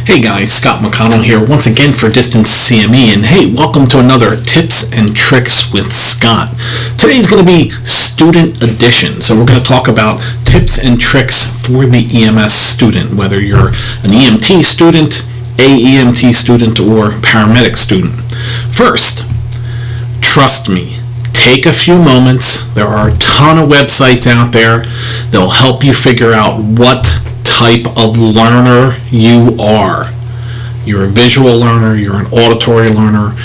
Hey guys, Scott McConnell here once again for Distance CME, and hey, welcome to another Tips and Tricks with Scott. Today's going to be Student Edition, so we're going to talk about tips and tricks for the EMS student, whether you're an EMT student, AEMT student, or paramedic student. First, trust me, take a few moments. There are a ton of websites out there. They'll help you figure out what type of learner you are. You're a visual learner, you're an auditory learner,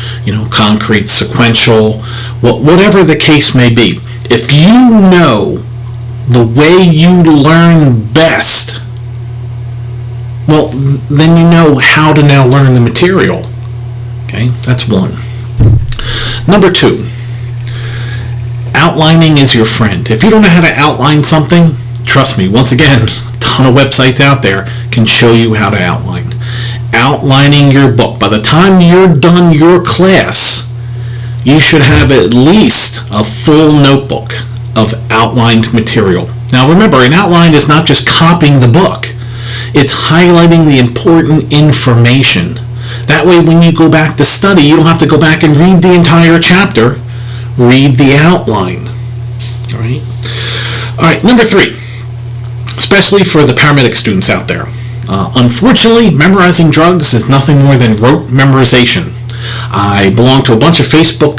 concrete, sequential, whatever the case may be. If you know the way you learn best, well, then you know how to now learn the material. Okay, that's one. Number two, outlining is your friend. If you don't know how to outline something, trust me, once again, a ton of websites out there can show you how to outline. Outlining your book. By the time you're done your class, you should have at least a full notebook of outlined material. Now remember, an outline is not just copying the book. It's highlighting the important information. That way when you go back to study, you don't have to go back and read the entire chapter. Read the outline. All right, number three, especially for the paramedic students out there. Unfortunately, memorizing drugs is nothing more than rote memorization. I belong to a bunch of Facebook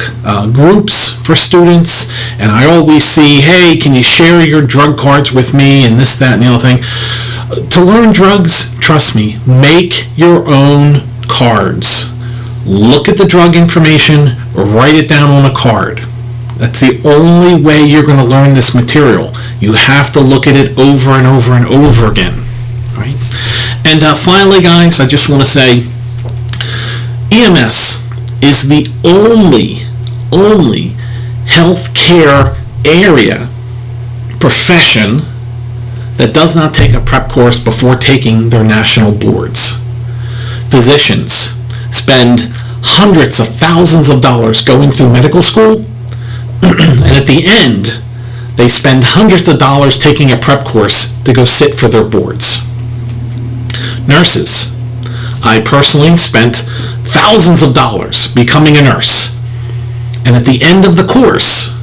groups for students, and I always see, hey, can you share your drug cards with me, and this, that, and the other thing. To learn drugs, trust me, make your own cards. Look at the drug information, write it down on a card. That's the only way you're going to learn this material. You have to look at it over and over and over again. Right? And finally, guys, I just want to say EMS is the only healthcare area, profession, that does not take a prep course before taking their national boards. Physicians spend hundreds of thousands of dollars going through medical school, and at the end, they spend hundreds of dollars taking a prep course to go sit for their boards. Nurses. I personally spent thousands of dollars becoming a nurse, and at the end of the course,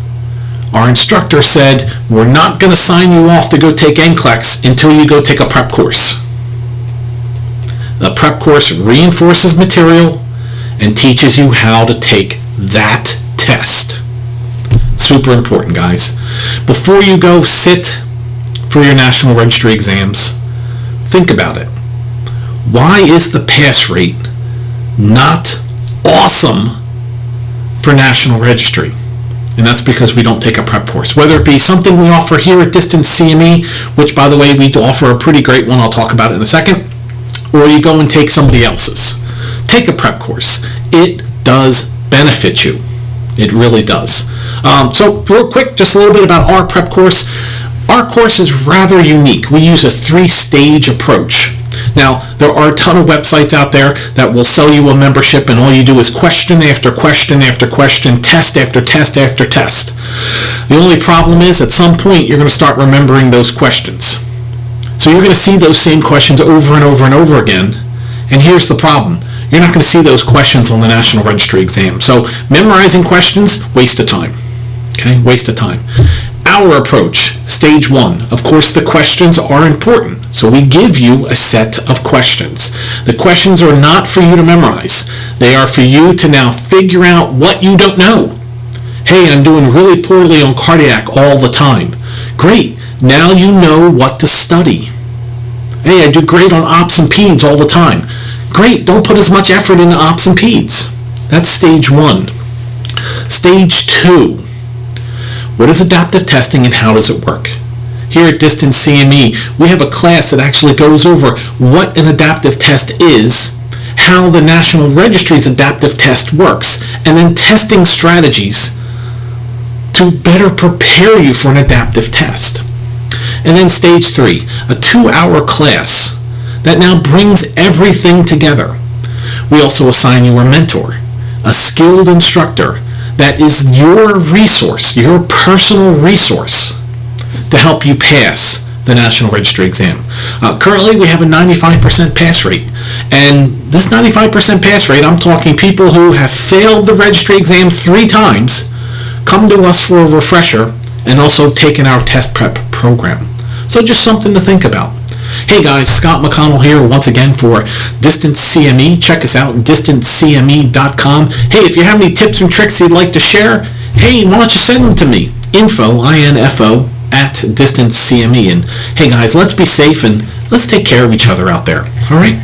our instructor said, we're not going to sign you off to go take NCLEX until you go take a prep course. The prep course reinforces material and teaches you how to take that test. Super important, guys. Before you go sit for your National Registry exams, think about it. Why is the pass rate not awesome for National Registry? And that's because we don't take a prep course. Whether it be something we offer here at Distance CME, which, by the way, we offer a pretty great one, I'll talk about it in a second, or you go and take somebody else's. Take a prep course. It does benefit you. It really does. So real quick, just a little bit about our prep course. Our course is rather unique. We use a 3-stage approach. Now, there are a ton of websites out there that will sell you a membership, and all you do is question after question after question, test after test after test. The only problem is, at some point, you're going to start remembering those questions. So you're going to see those same questions over and over and over again, and here's the problem. You're not going to see those questions on the National Registry exam. So memorizing questions, waste of time. Okay, waste of time. Our approach, stage 1, of course the questions are important. So we give you a set of questions. The questions are not for you to memorize. They are for you to now figure out what you don't know. Hey, I'm doing really poorly on cardiac all the time. Great, now you know what to study. Hey, I do great on ops and peds all the time. Great, don't put as much effort into ops and peds. That's stage 1. Stage 2. What is adaptive testing and how does it work? Here at Distance CME, we have a class that actually goes over what an adaptive test is, how the National Registry's adaptive test works, and then testing strategies to better prepare you for an adaptive test. And then stage 3, a 2-hour class that now brings everything together. We also assign you a mentor, a skilled instructor that is your resource, your personal resource to help you pass the National Registry Exam. Currently, we have a 95% pass rate. And this 95% pass rate, I'm talking people who have failed the registry exam 3 times, come to us for a refresher, and also taken our test prep program. So just something to think about. Hey guys, Scott McConnell here once again for Distance CME. Check us out, distancecme.com. Hey, if you have any tips and tricks you'd like to share, hey, why don't you send them to me? info @ Distance CME. And hey guys, let's be safe and let's take care of each other out there. All right?